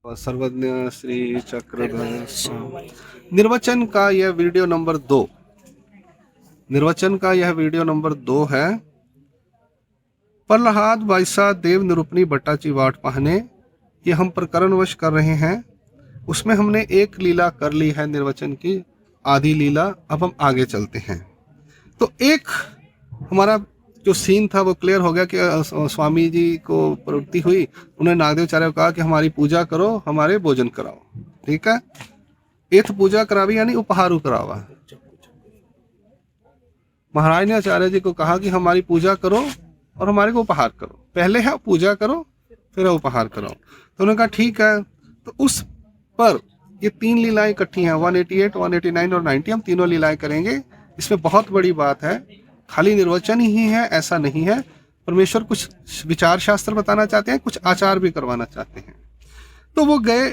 सर्वज्ञ श्री चक्रधर स्वामी। निर्वचन का यह वीडियो नंबर 2, निर्वचन का यह वीडियो नंबर 2 है। प्रहलाद बाईसा देव निरूपणी भट्टाची वाट पहने, ये हम प्रकरणवश कर रहे हैं। उसमें हमने एक लीला कर ली है निर्वचन की, आधी लीला। अब हम आगे चलते हैं। तो एक हमारा जो सीन था वो क्लियर हो गया कि स्वामी जी को प्रवृत्ति हुई, उन्होंने नागदेवाचार्य को कहा कि हमारी पूजा करो, हमारे भोजन कराओ। ठीक है, एथ पूजा करावी यानी उपहारू करावा। महाराज ने आचार्य जी को कहा कि हमारी पूजा करो और हमारे को उपहार करो। पहले है पूजा करो, फिर है उपहार करो। तो उन्होंने कहा ठीक है। तो उस पर ये 3 लीलाएं इकट्ठी हैं, 188, 189 और 90। हम तीनों लीलाएं करेंगे। इसमें बहुत बड़ी बात है, खाली निर्वचन ही है ऐसा नहीं है। परमेश्वर कुछ विचार शास्त्र बताना चाहते हैं, कुछ आचार भी करवाना चाहते हैं। तो वो गए,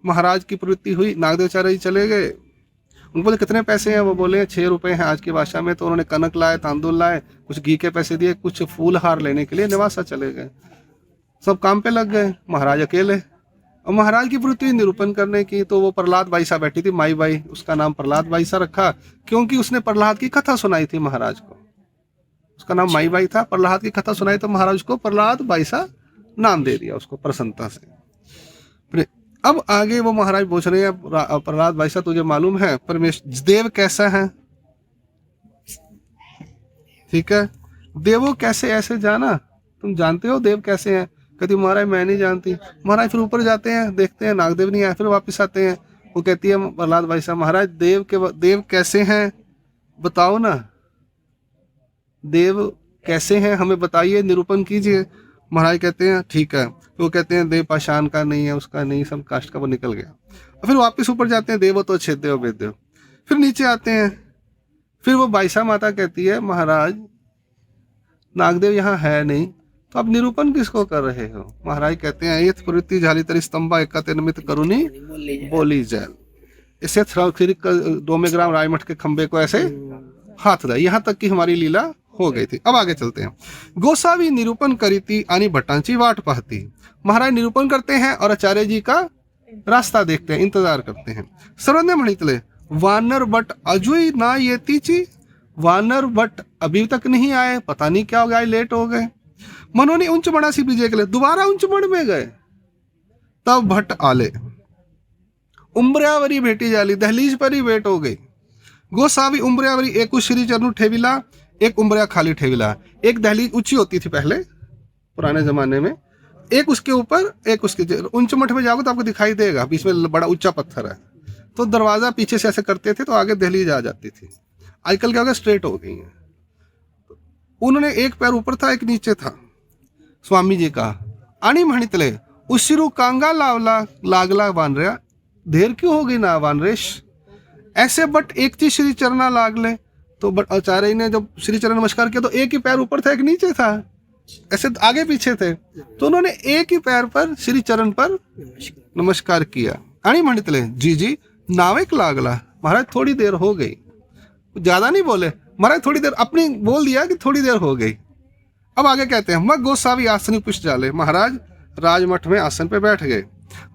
महाराज की प्रवृत्ति हुई, नागदेवाचार्य जी चले गए। उनको बोले कितने पैसे हैं? वो बोले 6 रुपए हैं आज की भाषा में। तो उन्होंने कनक लाए, तांदुल लाए, कुछ घी के पैसे दिए, कुछ फूल हार लेने के लिए निवासा चले गए। सब काम पे लग गए, महाराज अकेले। और महाराज की प्रवृत्ति निरूपण करने की, तो वो प्रहलाद बाईसा बैठी थी, माई बाई, उसका नाम प्रहलाद बाईसा रखा क्योंकि उसने प्रहलाद की कथा सुनाई थी महाराज को। उसका नाम माई बाई था, प्रहलाद की कथा सुनाई तो महाराज को प्रहलाद बाईसा नाम दे दिया उसको प्रसन्नता से। अब आगे वो महाराज पूछ रहे हैं, प्रहलाद बाईसा तुझे मालूम है परमेश्वर देव कैसा है? ठीक है, देवो कैसे ऐसे जाना, तुम जानते हो देव कैसे हैं? कहती महाराज मैं नहीं जानती। महाराज फिर ऊपर जाते हैं, देखते हैं नागदेव नहीं आए, फिर वापस आते हैं। वो कहती है प्रहलाद बाईसा, महाराज देव कैसे हैं बताओ ना, देव कैसे हैं हमें बताइए, निरूपण कीजिए। महाराज कहते हैं ठीक है। तो वो कहते हैं देव पाषाण का नहीं है, उसका नहीं, सब काष्ठ का, वो निकल गया। और फिर वापस ऊपर जाते हैं, देवो तो छेदेव वेदेव। फिर नीचे आते हैं, फिर वो बाईसा माता कहती है महाराज नागदेव यहाँ है नहीं, तो आप निरूपण किसको कर रहे हो? महाराज कहते हैं ये प्रवृत्ति झाली तरी स्तंभा एकते निमित्त करुणी बोली जैल। इसे 2 ग्राम राजमठ के खंबे को ऐसे हाथ दिया। यहाँ तक की हमारी लीला हो गई थी। अब आगे चलते हैं। गोसावी निरूपण करीती आनी भट्टांची वाट पाहती। महाराज निरूपण करते हैं और आचार्य जी का रास्ता देखते हैं, इंतजार करते हैं। सर्वज्ञ मणितले वानर बट अजुई ना ये तीची, वानर बट अभी तक नहीं आए, पता नहीं क्या हो गया, लेट हो गए। मनोनी उंच बड़ा सी विजय के लिए दोबारा उंच बड़ में गए। तब भट्ट आले, उम्ब्रयावरी भेटी जाली, दहलीज पर ही वेट हो गई। गोसावी उम्ब्रयावरी एक श्री चरणु ठेविला, एक उम्ब्रया खाली ठेविला। एक दहलीज ऊंची होती थी पहले पुराने जमाने में, एक उसके ऊपर एक उसके। उंच मठ में जाओगे तो आपको दिखाई देगा, बीच में बड़ा ऊंचा पत्थर है, तो दरवाजा पीछे से ऐसे करते थे तो आगे दहलीज आ जाती थी। आजकल क्या हो गया, स्ट्रेट हो गई है। उन्होंने एक पैर ऊपर था एक नीचे था। स्वामी जी का आणि म्हणितले उशिरू कांगा लावला लागला वानऱ्या, देर क्यों हो गई ना वानरेश ऐसे। बट एक थी श्री चरणा लागले, तो बट आचार्य ने जब श्री चरण नमस्कार किया तो एक ही पैर ऊपर था एक नीचे था, ऐसे आगे पीछे थे। तो उन्होंने एक ही पैर पर श्री चरण पर नमस्कार किया। आणि म्हणितले जी जी नावेक लागला, महाराज थोड़ी देर हो गई। ज्यादा नहीं बोले महाराज, थोड़ी देर, अपनी बोल दिया कि थोड़ी देर हो गई। अब आगे कहते हैं मग गोसावी आसनी पुष्ट जाले, महाराज राजमठ में आसन पे बैठ गए।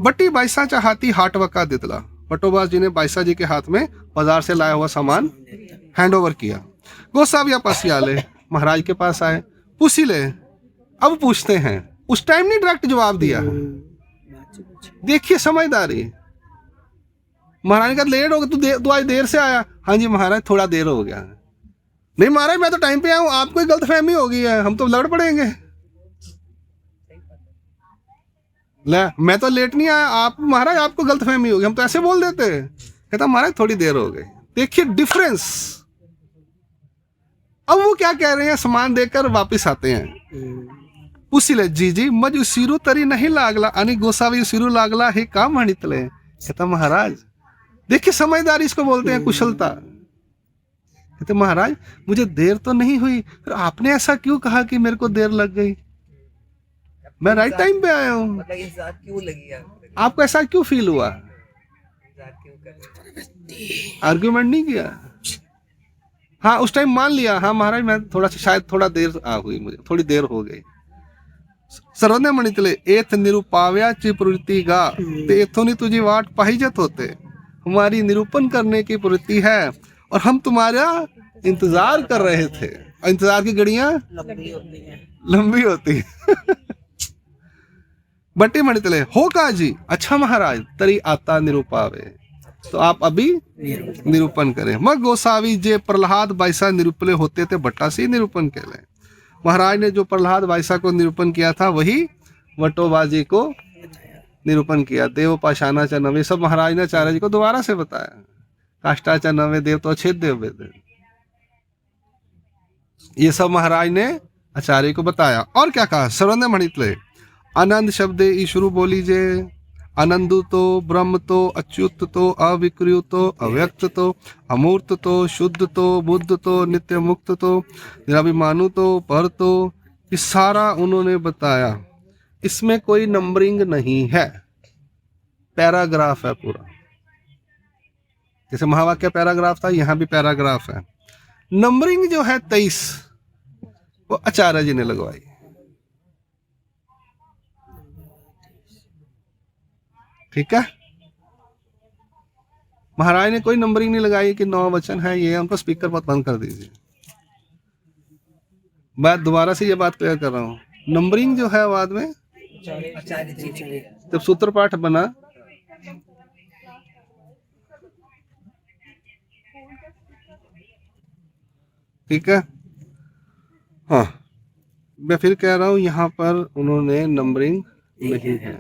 बट्टी बाईसा चाहती हाटवका दितला, बटोबास जी ने बाईसा जी के हाथ में बाजार से लाया हुआ सामान हैंड ओवर किया। गोसावी पसियाले, महाराज के पास आए, पूछी ले। अब पूछते हैं, उस टाइम नहीं डायरेक्ट जवाब दिया। देखिए समझदारी। महाराज ने कहा लेट हो गया, तू आज देर से आया। हाँ जी महाराज थोड़ा देर हो गया। नहीं महाराज मैं तो टाइम पे आया हूँ, आपको ही गलतफहमी हो गई है, हम तो लड़ पड़ेंगे। ले मैं तो लेट नहीं आया, आप महाराज आपको गलतफहमी हो गई, हम तो ऐसे बोल देते। कहता महाराज थोड़ी देर हो गई। देखिए डिफरेंस। अब वो क्या कह रहे हैं, सामान देकर वापस आते हैं। उसीले जी जी मज उसीरू तरी नहीं लागला आणि गोसावी उसीरू लागला हे का म्हणितले। कहता महाराज देखिए समझदारी इसको बोलते हैं, कुशलता। कहते महाराज मुझे देर तो नहीं हुई, फिर आपने ऐसा क्यों कहा कि मेरे को देर लग गई? मैं राइट टाइम पे आया हूँ, क्यों लगी आपको ऐसा क्यों फील हुआ? आर्ग्यूमेंट नहीं किया। हाँ उस टाइम मान लिया, हाँ महाराज मैं थोड़ा सा शायद थोड़ा देर हुई, मुझे थोड़ी देर हो गई। सर्वज्ञ म्हणितले एथ निरुपाव्याची प्रवृत्ति गा, ते इथों तुझी वाट पाहिजत होते, हमारी निरूपण करने की प्रवृत्ति है और हम तुम्हारा इंतजार कर रहे थे। इंतजार की घड़ियां लंबी होती बट्टी म्हणितले हो का जी, अच्छा महाराज तरी आता निरूपावे, तो आप अभी निरूपण करें। मग गोसावी जे प्रहलाद बाईसा निरूपले होते थे भट्टा से निरूपण केले। महाराज ने जो प्रहलाद बाईसा को निरूपण किया था वही वटोबाजी को निरूपण किया। देव पाषाणाचा नवे सब महाराज ने आचार्य जी को दोबारा से बताया। काष्टाचा नवे देव तो अच्छे देव वेद, ये सब महाराज ने आचार्य को बताया। और क्या कहा, सर्वज्ञ मणितले आनंद शब्द ईश्वरु बोलीजे, आनंद तो ब्रह्म तो अच्युत तो अविकृत तो अव्यक्त तो अमूर्त तो शुद्ध तो बुद्ध तो नित्य मुक्त तो निराभिमानु तो पर तो, ये सारा उन्होंने बताया। इसमें कोई नंबरिंग नहीं है, पैराग्राफ है पूरा। जैसे महावाक्य पैराग्राफ था, यहां भी पैराग्राफ है। नंबरिंग जो है 23 वो आचार्य जी ने लगवाई। ठीक है, महाराज ने कोई नंबरिंग नहीं लगाई कि 9 वचन है ये, उनको स्पीकर पर बंद कर दीजिए। मैं दोबारा से ये बात क्लियर कर रहा हूँ, नंबरिंग जो है बाद में जब सूत्र पाठ बना ठीक है। हाँ, मैं फिर कह रहा हूँ यहाँ पर उन्होंने नंबरिंग नहीं है,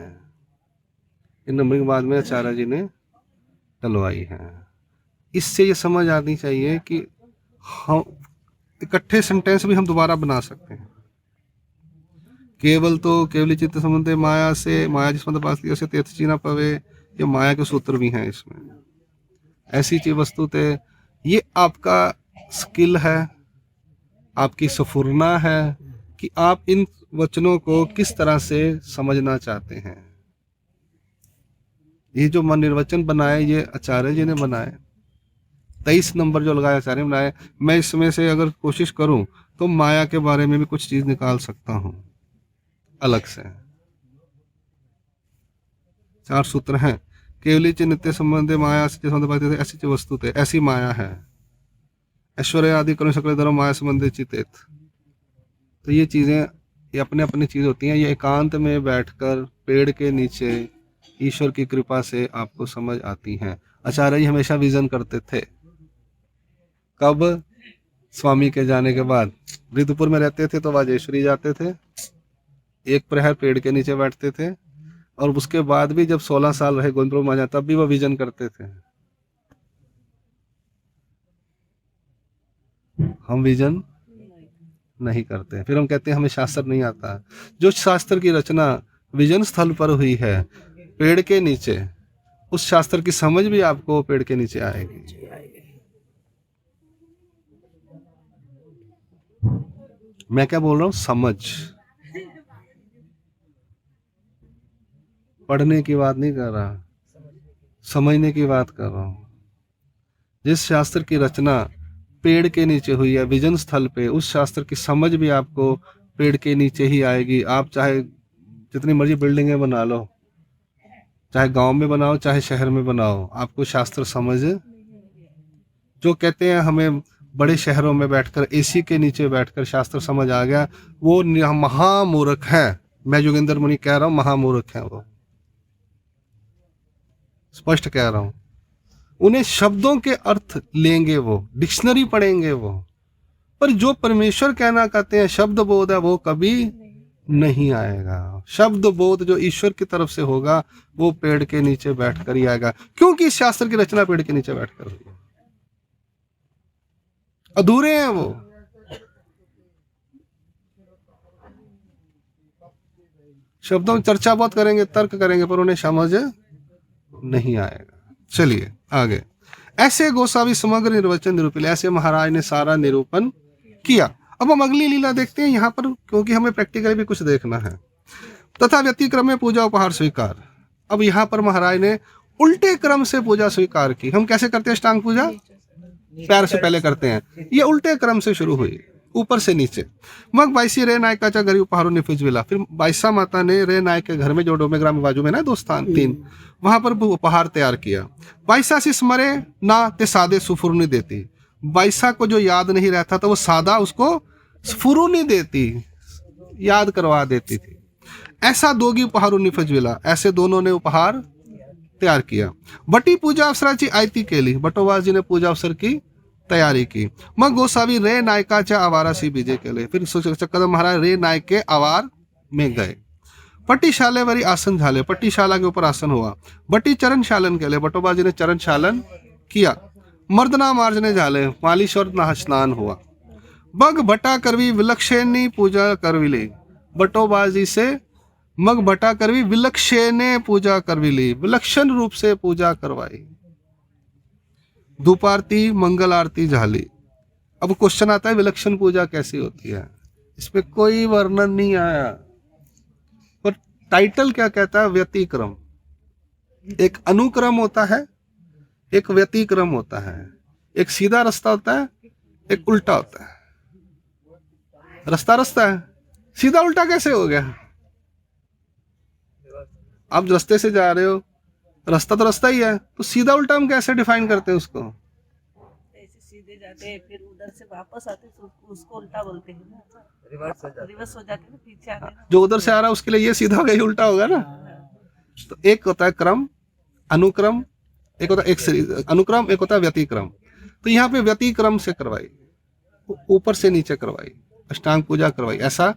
इन नंबरिंग बाद में आचार्य जी ने डलवाई है। इससे ये समझ आनी चाहिए कि हम इकट्ठे सेंटेंस भी हम दोबारा बना सकते हैं। केवल तो केवली चित्त संबंधे माया से, माया जिस मतलब पास लिया से तीर्थ चीना पवे, ये माया के सूत्र भी हैं इसमें। ऐसी चीज वस्तु थे, ये आपका स्किल है, आपकी सफुरना है कि आप इन वचनों को किस तरह से समझना चाहते हैं। ये जो मन निर्वचन बनाए ये आचार्य जी ने बनाए, 23 नंबर जो लगाए आचार्य ने बनाए। मैं इसमें से अगर कोशिश करूं तो माया के बारे में भी कुछ चीज निकाल सकता हूं अलग से। 4 सूत्र हैं, केवली च नित्य संबंधे माया से संबंध ऐसी चीज वस्तु थे, ऐसी माया है। ऐश्वर्य आदि करुण सकल धर्म माया संबंधित चितेत, तो ये चीजें ये अपने अपनी चीज होती हैं। ये एकांत में बैठकर पेड़ के नीचे ईश्वर की कृपा से आपको समझ आती हैं। आचार्य जी हमेशा विजन करते थे, कब? स्वामी के जाने के बाद। रिद्धपुर में रहते थे तो वाजेश्वरी जाते थे, एक प्रहर पेड़ के नीचे बैठते थे, और उसके बाद भी जब 16 साल रहे गोविंद प्रभु महाराज तब भी वह विजन करते थे। हम विजन नहीं करते, फिर हम कहते हैं हमें शास्त्र नहीं आता। जो शास्त्र की रचना विजन स्थल पर हुई है, पेड़ के नीचे, उस शास्त्र की समझ भी आपको पेड़ के नीचे आएगी। मैं क्या बोल रहा हूं? समझ, पढ़ने की बात नहीं कर रहा, समझने की बात कर रहा हूं। जिस शास्त्र की रचना पेड़ के नीचे हुई है, विजन स्थल पे, उस शास्त्र की समझ भी आपको पेड़ के नीचे ही आएगी। आप चाहे जितनी मर्जी बिल्डिंगें बना लो, चाहे गांव में बनाओ चाहे शहर में बनाओ, आपको शास्त्र समझ, जो कहते हैं हमें बड़े शहरों में बैठकर एसी के नीचे बैठकर शास्त्र समझ आ गया, वो महामूर्ख है। मैं योगेंद्र मुनि कह रहा हूं, महामूर्ख है वो, स्पष्ट कह रहा हूं। उन्हें शब्दों के अर्थ लेंगे, वो डिक्शनरी पढ़ेंगे वो, पर जो परमेश्वर कहना कहते हैं शब्द बोध है, वो कभी नहीं आएगा। शब्द बोध जो ईश्वर की तरफ से होगा वो पेड़ के नीचे बैठकर ही आएगा, क्योंकि इस शास्त्र की रचना पेड़ के नीचे बैठकर हुई है। अधूरे हैं वो। शब्दों में चर्चा बहुत करेंगे, तर्क करेंगे, पर उन्हें समझ नहीं आएगा। चलिए आगे। ऐसे गोसावी समग्र निर्वचन निरूपिल, ऐसे महाराज ने सारा निरूपण किया। अब हम अगली लीला देखते हैं यहाँ पर, क्योंकि हमें प्रैक्टिकली भी कुछ देखना है। तथा व्यतिक्रम में पूजा उपहार स्वीकार। अब यहाँ पर महाराज ने उल्टे क्रम से पूजा स्वीकार की। हम कैसे करते हैं अष्टांग पूजा? पैर से पहले करते हैं, ये उल्टे क्रम से शुरू हुई। ऊपर से नीचे। मग बाईसी रे नायकाच्या घरी उपहारों ने फिजविला, फिर बाईसा माता ने रे नायक के घर में, जो डोमेग्राम बाजू में ना दो स्थान 3, वहां पर उपहार तैयार किया। बाईसा से स्मरे ना ते सादे सुफुरनी देती, बाईसा को जो याद नहीं रहता तो वो सादा उसको स्फुरुनी देती, याद करवा देती थी। ऐसा दोगी उपहारों ने फिजविला, ऐसे दोनों ने उपहार तैयार किया। बटी पूजा अवसराची आयती केली, बटोबाजी ने पूजा अवसर की तैयारी की। मग गोसावी रे नायकाच्या आवारासी बीजे केले, फिर कदम महाराज रे नायक के आवार में गए। पट्टीशालेवरी आसन झाले, पट्टीशाला के ऊपर आसन हुआ। बटी चरण शालन केले, बटोबाजी ने चरण शालन किया। मर्दना मार्जने झाले, मालिश और स्नान हुआ। बग भटा करवी विलक्षणी पूजा करविली, बटोबाजी से मग भटा करवी विलक्षणे पूजा करविली, विलक्षण रूप से पूजा करवाई। धूप आरती मंगल आरती झाली। अब क्वेश्चन आता है विलक्षण पूजा कैसी होती है, इस पे कोई वर्णन नहीं आया, पर टाइटल क्या कहता है, व्यतिक्रम। एक अनुक्रम होता है, एक व्यतिक्रम होता है, एक सीधा रास्ता होता है, एक उल्टा होता है। रास्ता रास्ता है, सीधा उल्टा कैसे हो गया? आप रास्ते से जा रहे हो, रास्ता तो रास्ता ही है, तो सीधा उल्टा हम कैसे डिफाइन करते हैं उसको? ऐसे सीधे जाते हैं फिर उधर से वापस आते तो उसको उल्टा बोलते हैं ना, रिवर्स हो जाते हैं, पीछे आते हैं। जो उधर से आ रहा है उसके लिए ये सीधा होगा, ये उल्टा होगा ना। तो एक होता है क्रम, अनुक्रम, एक होता है अनुक्रम, एक होता है व्यतिक्रम। तो यहाँ पे व्यतिक्रम से करवाई, ऊपर से नीचे करवाई, अष्टांग पूजा करवाई। ऐसा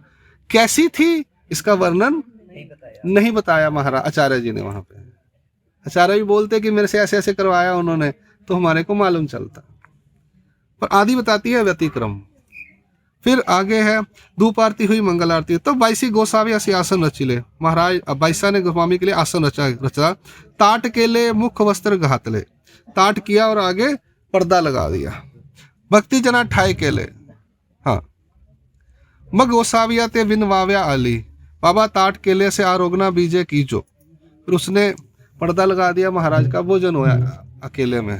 कैसी थी इसका वर्णन नहीं बताया महाराज आचार्य जी ने। वहां पे आचार्य भी बोलते कि मेरे से ऐसे ऐसे करवाया उन्होंने, तो हमारे को मालूम चलता, पर आदि बताती है व्यतिक्रम। फिर आगे है धूप आरती हुई, मंगल आरती। तो बाईसी गोसावी ऐसे आसन रचिले, महाराज बाईसा ने गोस्वामी के लिए आसन रचा। ताट के लिए मुख्य वस्त्र घातले, ताट किया और आगे पर्दा लगा दिया। भक्ति जना ठाई के लिए, हाँ। मग गोसाविया ते विनवाव्या आली, बाबा ताट केले से आरोगना बीजे कीजो, फिर उसने पर्दा लगा दिया, महाराज का भोजन हुआ अकेले में।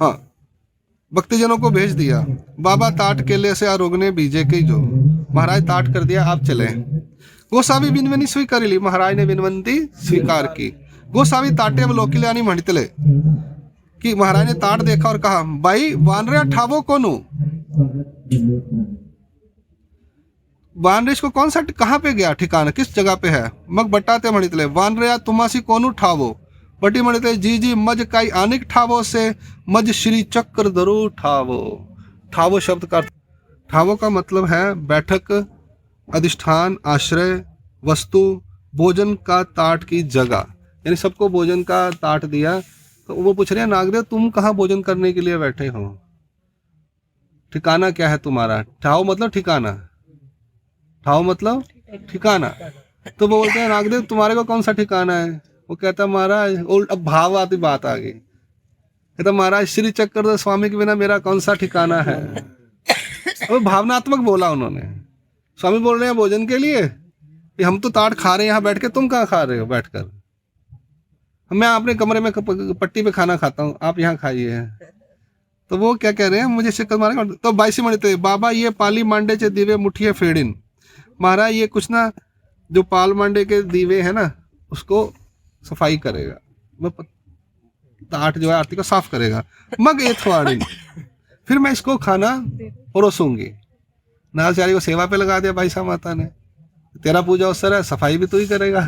हाँ, भक्तजनों को भेज दिया, बाबा ताट केले से आरोगने बीजे कीजो, महाराज ताट कर दिया, आप चले। गोसावी विनवनी स्वीकार ली, महाराज ने विनवंती स्वीकार की। गोसावी ताटे अवलोकिले यानी मंडितले, कि महाराज ने ताट देखा और कहा, भाई वानरे ठावो कोनु, वानरेश को कौन सा कहाँ पे गया ठिकाना, किस जगह पे है? मग बटाते मणितले, वानरया तुमासी कोनु ठावो, बटी मणितले जी जी मज काई आनिक ठावो से मज श्री चक्र दरु ठावो। ठावो शब्द का, ठावो का मतलब है बैठक, अधिष्ठान, आश्रय, वस्तु, भोजन का ताट की जगह, यानी सबको भोजन का ताट दिया। तो वो पूछ रहे हैं, नागदेव तुम कहाँ भोजन करने के लिए बैठे हो, ठिकाना क्या है तुम्हारा? ठाव मतलब ठिकाना, ठाव मतलब ठिकाना। तो वो बोलते हैं, नागदेव तुम्हारे को कौन सा ठिकाना है? वो कहता महाराज, अब भाव आती बात आ गई, कहता महाराज श्री चक्रधर स्वामी के बिना मेरा कौन सा ठिकाना है। अब भावनात्मक बोला उन्होंने। स्वामी बोल रहे हैं भोजन के लिए, हम तो ताट खा रहे हैं यहाँ बैठ के, तुम कहाँ खा रहे हो बैठकर? मैं अपने कमरे में पट्टी पे खाना खाता हूँ, आप यहाँ खाइए। तो वो क्या कह रहे हैं, मुझे शिक्कत मारेगा। तो बाईसी मणिते, बाबा ये पाली मांडे चे दिवे मुठिए फेड़िन, महाराज ये कुछ ना जो पाल मांडे के दीवे है ना उसको सफाई करेगा, ताट जो है आरती को साफ करेगा। मग एथवाड़ी, फिर मैं इसको खाना परोसूंगी। नालचारी को सेवा पे लगा दिया भाई साहब माता ने, तेरा पूजा अवसर है, सफाई भी तू ही करेगा।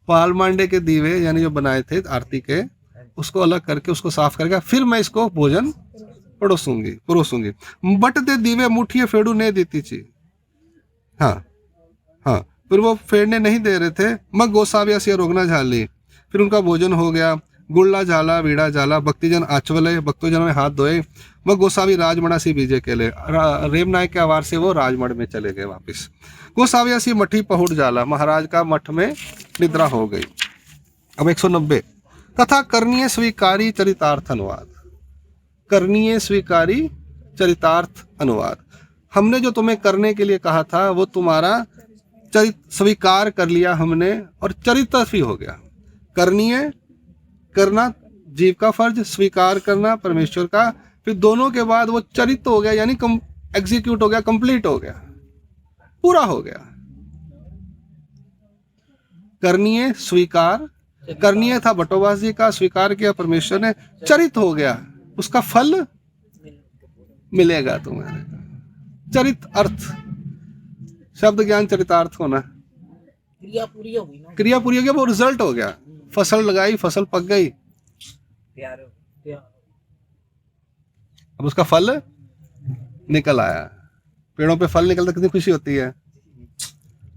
पाल मांडे के दीवे यानी जो बनाए थे आरती के, उसको अलग करके उसको साफ करेगा, फिर मैं इसको भोजन परोसूंगी। बट दे दीवे मुठिए फेड़ू नहीं देती थी, हाँ हाँ, फिर वो फेड़ने नहीं दे रहे थे। मग गोसाविया से रोगना झाली, फिर उनका भोजन हो गया। गुड़ला झाला वीड़ा झाला, भक्तिजन आचवले, भक्तजनों में हाथ धोए। मग गोसावी राजमणा सी बीजे केले, रेम नायक के आवार से वो राजमण में चले गए वापिस। गोसाविया सी मठी पहुड़ जाला, महाराज का मठ में निद्रा हो गई। अब 190 तथा करनीय स्वीकारी चरितार्थ अनुवाद, करनीय स्वीकारी चरितार्थ अनुवाद। हमने जो तुम्हें करने के लिए कहा था वो तुम्हारा स्वीकार कर लिया हमने, और चरित्र भी हो गया। करनीय करना जीव का फर्ज, स्वीकार करना परमेश्वर का, फिर दोनों के बाद वो चरित हो गया, यानी एग्जीक्यूट हो गया, कंप्लीट हो गया, पूरा हो गया। करनीय स्वीकार, करनीय था बटोबास जी का, स्वीकार किया परमेश्वर ने, चरित हो गया, उसका फल मिलेगा तुम्हें। चरित अर्थ, शब्द ज्ञान चरितार्थ होना, क्रिया पूरी हो गई ना, क्रिया पूरी हो गया, वो रिजल्ट हो गया। फसल लगाई, फसल पक गई, तैयार हो, अब उसका फल निकल आया। पेड़ों पे फल निकलता कितनी खुशी होती है।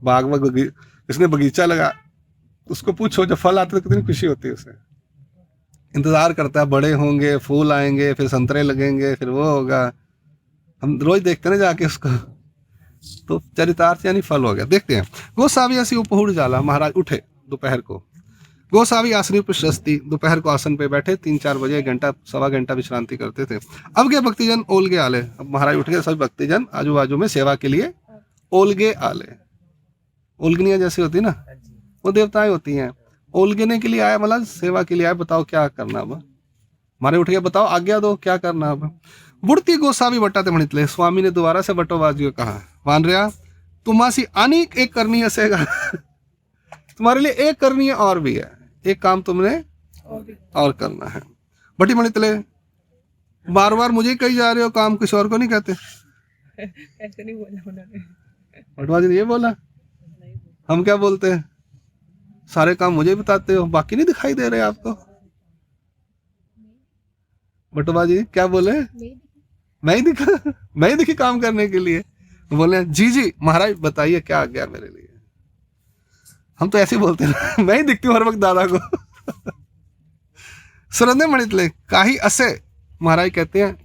बाग में किसने बगीचा लगा, उसको पूछो जब फल आते तो कितनी खुशी होती है उसे। इंतजार करता है, बड़े होंगे, फूल आएंगे, फिर संतरे लगेंगे, फिर वो होगा। हम रोज देखते ना जाके उसको। तो चरितार्थ यानी फल हो गया। देखते हैं। गोसावी ऐसी उपहुड़ जाला, महाराज उठे दोपहर को। गोसावी आसनी प्रशस्ति, दोपहर को आसन पे बैठे, 3-4 बजे, 1 घंटा 1.25 घंटा विश्रांति करते थे। अब के भक्तिजन ओलगे आले, अब महाराज उठ गए, सभी भक्तिजन आजू बाजू में सेवा के लिए ओलगे आले। ओलगनियां जैसी होती ना, वो देवताएं होती हैं। ओलगने के लिए आया, मतलब सेवा के लिए आया, बताओ क्या करना। अब हमारे उठ गए, बताओ आज्ञा दो क्या करना। अब बुढ़ती गोसावी बट्टाते म्हणितले, स्वामी ने दोबारा से बटोबाजी को कहा, वानरिया तुम्हासी अनेक एक करनी हसेगा। तुम्हारे लिए एक करनी है और भी है, एक काम तुमने और करना है। बटी मणितले, बार बार मुझे कही जा रहे हो, काम किसी और को नहीं कहते। ऐसे नहीं बोला उन्होंने। बटवाजी ने ये बोला, हम क्या बोलते हैं, सारे काम मुझे बताते हो, बाकी नहीं दिखाई दे रहे आपको। बटवाजी क्या बोले, मैं ही दिखी काम करने के लिए। बोले जी जी महाराज बताइए क्या आ गया मेरे लिए। हम तो ऐसे ही बोलते हैं, मैं ही दिखती हूँ हर वक्त दादा को। सुरंदे मणितले काही असे, महाराज कहते हैं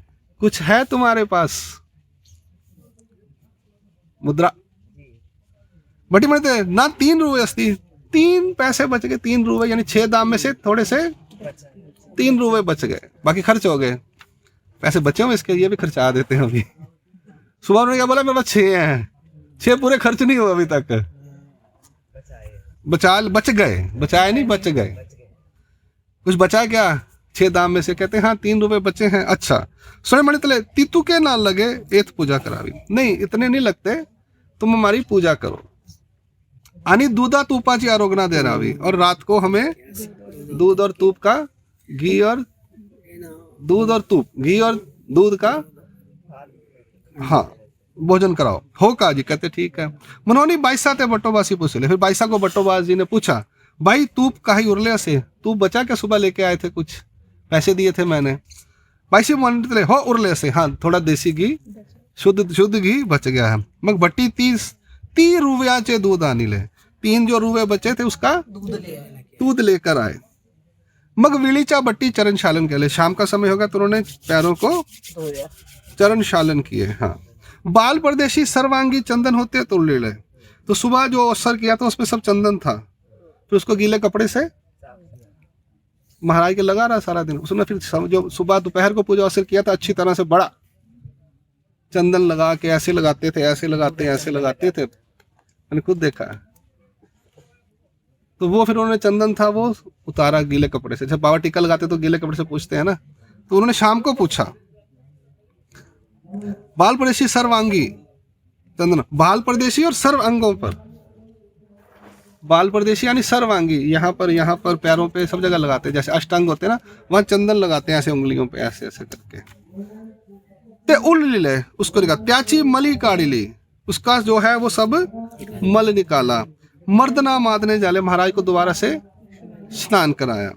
कुछ है तुम्हारे पास मुद्रा। बटी मणितले ना 3 रुपये अस्ती, 3 पैसे बच गए, 3 रुपये यानी 6 दाम में से थोड़े से 3 रुपये बच गए, बाकी खर्च हो गए। पैसे बचे हुए इसके, ये भी खर्चा देते हैं अभी। सुबह उन्होंने क्या बोला, मेरे पास 6 हैं, 6 पूरे खर्च नहीं हुए अभी तक, बच गए, बचाए नहीं बच गए। कुछ बचा क्या 6 दाम में से, कहते हैं हाँ 3 रुपये बचे हैं। अच्छा सुने मणितले, तीतू के ना लगे एत पूजा करावी, नहीं इतने नहीं लगते, तुम हमारी पूजा करो। आणि दूधा तूपाची आरोग्य दे रावी, और रात को हमें दूध और तूप का, घी और दूध और तूप, घी और दूध का हाँ भोजन कराओ। हो का जी, कहते ठीक है। मनोनी बाईसा ते बटोबासी पूछले, फिर बाईसा को बटोबास जी ने पूछा, भाई तूप कहीं उरले से, तूप बचा क्या, सुबह लेके आए थे, कुछ पैसे दिए थे मैंने। बाईसी मनले हो उरले से, हाँ थोड़ा देसी घी, शुद्ध घी बच गया है। मग बट्टी 30 रुपयाचे दूध आनी ले, 3 जो रुपये बचे थे उसका दूध लेकर आए। मग विलीचा बट्टी चरण शालन के लिए, शाम का समय होगा तो उन्होंने पैरों को चरण शालन किए। हाँ बाल परदेशी सर्वांगी चंदन होते तो ले ले, तो सुबह जो अवसर किया था उसमें सब चंदन था, फिर उसको गीले कपड़े से महाराज के लगा रहा सारा दिन। उसने फिर जो सुबह दोपहर को पूजा अवसर किया था अच्छी तरह से, बड़ा चंदन लगा के ऐसे लगाते थे, ऐसे लगाते थे, मैंने खुद देखा है। तो वो फिर उन्होंने चंदन था वो उतारा गीले कपड़े से, जब बाबा टीका लगाते तो गीले कपड़े से पूछते हैं ना, तो उन्होंने शाम को पूछा। बाल परदेशी सर्वांगी चंदन, बाल परदेशी और सर्व अंगों पर, बाल परदेशी यानी सर्वांगी, यहाँ पर पैरों पे सब जगह लगाते हैं, जैसे अष्टांग होते हैं ना, वहां चंदन लगाते हैं ऐसे उंगलियों पे, ऐसे ऐसे करके। ते उल ले उसको निकाल, त्याची मली काढ़ी ली, उसका जो है वो सब मल निकाला। मर्दना मादने जाले, महाराज को दोबारा से स्नान कराया।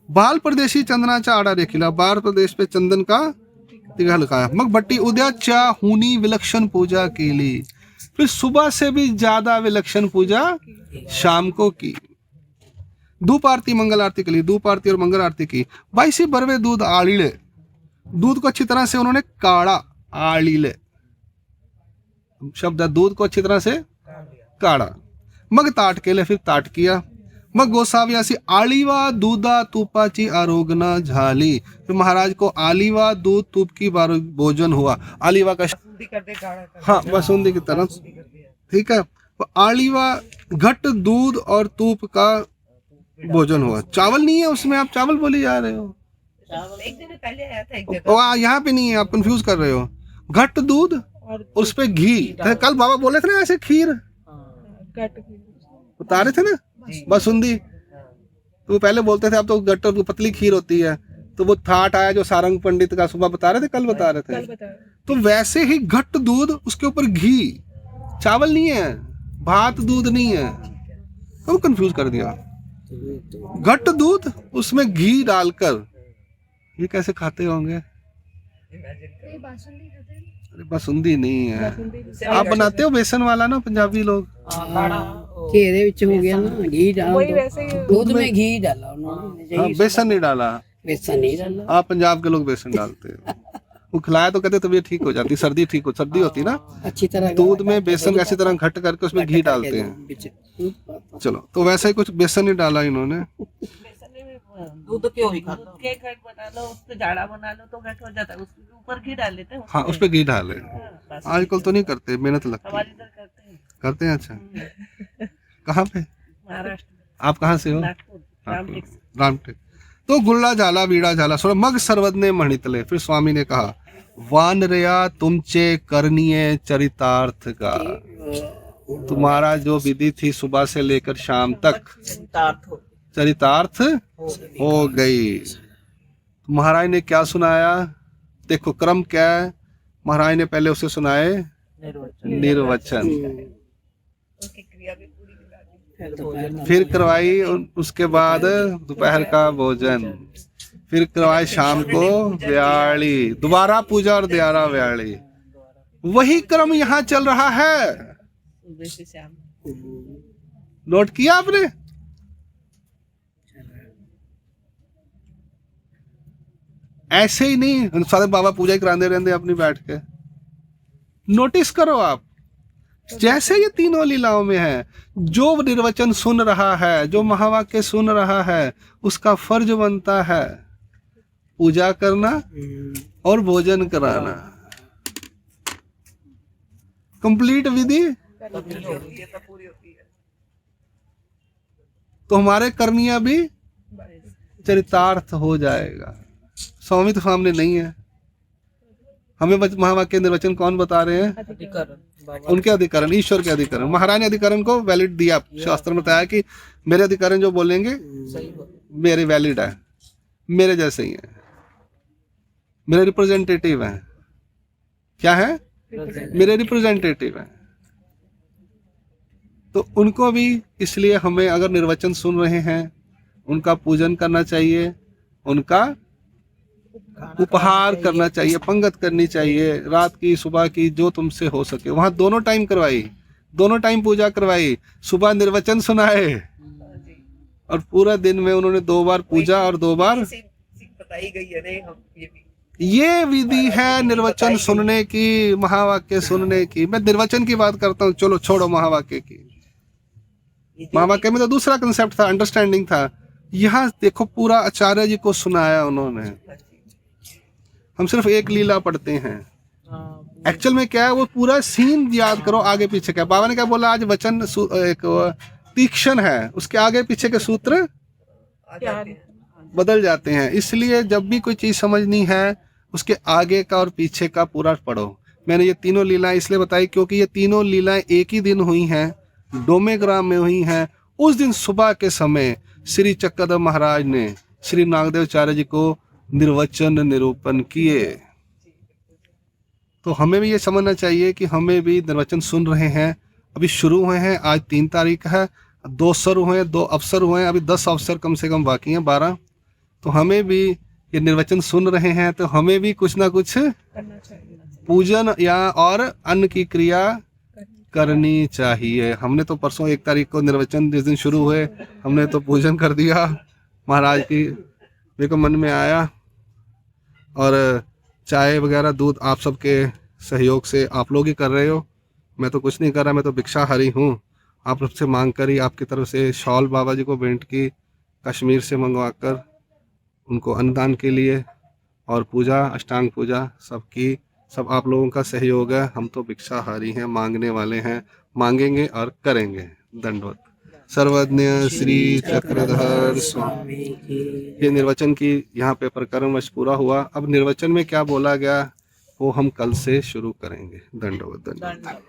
बाल प्रदेशी चंदनाचा आड़ा रेखिला, बाल प्रदेश पे चंदन का तिगह लगाया। मग बट्टी उद्याच्या हुनी विलक्षण पूजा की ली, फिर सुबह से भी ज्यादा विलक्षण पूजा शाम को की। धूप आरती मंगल आरती के लिए, धूप आरती और मंगल आरती की। 22 बरवे दूध आड़ीले, दूध को अच्छी तरह से उन्होंने काढ़ा, आड़ीले शब्द है, दूध को अच्छी तरह से काढ़ा। मग ताट केले, फिर ताट किया। मग गोसाव्यासी आलीवा दूधा तुपाची आरोगना झाली, फिर महाराज को आलीवा दूध तूप की भोजन हुआ। आलीवा का हाँ बासुंदी की तरह, ठीक है। तो आलीवा घट दूध और तूप का भोजन हुआ। चावल नहीं है उसमें, आप चावल बोले जा रहे हो, एक दिन पहले आया था एक जगह। यहाँ पे नहीं है, आप कंफ्यूज कर रहे हो। घट दूध और उस पे घी। कल बाबा बोले थे ना ऐसे खीर बता रहे थे ना, बासुंदी। तो वो पहले बोलते थे, अब तो गट्ट पतली खीर होती है। तो वो थाट आया जो सारंग पंडित का, सुबह बता रहे थे, कल बता रहे थे। तो वैसे ही घट दूध, उसके ऊपर घी, चावल नहीं है, भात दूध नहीं है। तो कंफ्यूज कर दिया। घट दूध उसमें घी डालकर, ये कैसे खाते होंगे? अरे बासुंदी नहीं है। आप बनाते हो बेसन वाला ना, पंजाबी लोग। घेरे विच हो गया ना, घी डाल दो। दूध में घी डाला उन्होंने, हाँ, बेसन नहीं डाला। बेसन नहीं डाला। आप पंजाब के लोग बेसन डालते हैं। वो खिलाया तो कहते तबीयत ठीक हो जाती, सर्दी ठीक हो, सर्दी होती ना, अच्छी तरह दूध में बेसन ऐसी तरह घट करके उसमें घी डालते हैं। चलो, तो वैसा ही कुछ बेसन नहीं डाला इन्होंने। दूध क्यों ही खाता? दूध के घट बना लो, उसको जाड़ा बना लो तो घट हो जाता है। उसके ऊपर घी डाल लेते हैं। हाँ, उस पे घी डाले। बस आजकल तो नहीं करते, मेहनत लगती है। हमारे इधर करते हैं। करते हैं। अच्छा, कहाँ पे? महाराष्ट्र, आप कहाँ से हो? नागपुर, रामटेक से। रामटेक। तो गुल्ला झाला वीड़ा झाला सोडा मग सर्वज्ञ म्हणितले। फिर स्वामी ने कहा, वान रया तुमचे करणीय चरितार्थ का। तुम्हारा जो विधि थी सुबह से लेकर शाम तक, चरितार्थ हो गई। महाराज ने क्या सुनाया? देखो क्रम क्या है। महाराज ने पहले उसे सुनाए निर्वचन, उसकी क्रिया भी पूरी करा दी। फिर करवाई उसके बाद दोपहर का भोजन, फिर करवाई शाम को व्याली, दोबारा पूजा और दोबारा व्याली। वही क्रम यहाँ चल रहा है। सुबह से शाम। नोट किया आपने? ऐसे ही नहीं सारे बाबा पूजा ही कराते रहते अपनी बैठ के। नोटिस करो आप, जैसे ये तीनों लीलाओं में है, जो निर्वचन सुन रहा है, जो महावाक्य सुन रहा है, उसका फर्ज बनता है पूजा करना और भोजन कराना। कंप्लीट विधि तो हमारे करनिया भी चरितार्थ हो जाएगा। स्वामी तो सामने नहीं है, हमें महावाक्य निर्वचन कौन बता रहे हैं? उनके अधिकरण, ईश्वर के अधिकरण। महाराज ने अधिकरण को वैलिड दिया। शास्त्र में बताया कि मेरे अधिकरण जो बोलेंगे मेरे वैलिड है, मेरे जैसे ही है, मेरे रिप्रेजेंटेटिव है। क्या है? मेरे रिप्रेजेंटेटिव है। तो उनको भी, इसलिए हमें अगर निर्वचन सुन रहे हैं, उनका पूजन करना चाहिए, उनका उपहार करना चाहिए, पंगत करनी चाहिए, रात की सुबह की जो तुमसे हो सके। वहां दोनों टाइम करवाई, दोनों टाइम पूजा करवाई, सुबह निर्वचन सुनाए और पूरा दिन में उन्होंने 2 बार पूजा और 2 बार बताई गई है। नहीं, हम ये विधि है निर्वचन सुनने की, महावाक्य सुनने की। मैं निर्वचन की बात करता हूँ, चलो छोड़ो महावाक्य की। महावाक्य में तो दूसरा कंसेप्ट था, अंडरस्टैंडिंग था। यहाँ देखो पूरा आचार्य जी को सुनाया उन्होंने। हम सिर्फ एक लीला पढ़ते हैं, एक्चुअल में क्या है वो पूरा सीन याद करो, आगे पीछे क्या। बाबा ने क्या बोला? आज वचन एक तीक्ष्ण है, उसके आगे पीछे के सूत्र बदल जाते हैं। इसलिए जब भी कोई चीज समझनी है, उसके आगे का और पीछे का पूरा पढ़ो। मैंने ये तीनों लीलाएं इसलिए बताई क्योंकि ये तीनों लीलाएं एक ही दिन हुई हैं, डोमेग्राम में हुई हैं। उस दिन सुबह के समय श्री चक्रधर महाराज ने श्री नागदेवाचार्य जी को निर्वचन निरूपण किए। तो हमें भी ये समझना चाहिए कि हमें भी निर्वचन सुन रहे हैं। अभी शुरू हुए हैं, आज 3 तारीख है, 2 सर हुए, 2 अवसर हुए हैं, अभी 10 अवसर कम से कम बाकी हैं, 12। तो हमें भी ये निर्वचन सुन रहे हैं, तो हमें भी कुछ ना कुछ पूजन या और अन्न की क्रिया करनी चाहिए। हमने तो परसों 1 तारीख को निर्वचन जिस दिन शुरू हुए, हमने तो पूजन कर दिया महाराज की। मेरे को मन में आया, और चाय वगैरह दूध आप सबके सहयोग से आप लोग ही कर रहे हो, मैं तो कुछ नहीं कर रहा, मैं तो भिक्षाहारी हूँ। आप सबसे मांग कर ही आपकी तरफ से शॉल बाबा जी को भेंट की, कश्मीर से मंगवाकर उनको अन्नदान के लिए, और पूजा अष्टांग पूजा सबकी, सब आप लोगों का सहयोग है। हम तो भिक्षाहारी हैं, मांगने वाले हैं, मांगेंगे और करेंगे। दंडवत। सर्वज्ञ श्री चक्रधर स्वामी। स्वामी की ये निर्वचन की यहाँ पे प्रकरणवश पूरा हुआ। अब निर्वचन में क्या बोला गया वो हम कल से शुरू करेंगे। दंडवत दंडवत।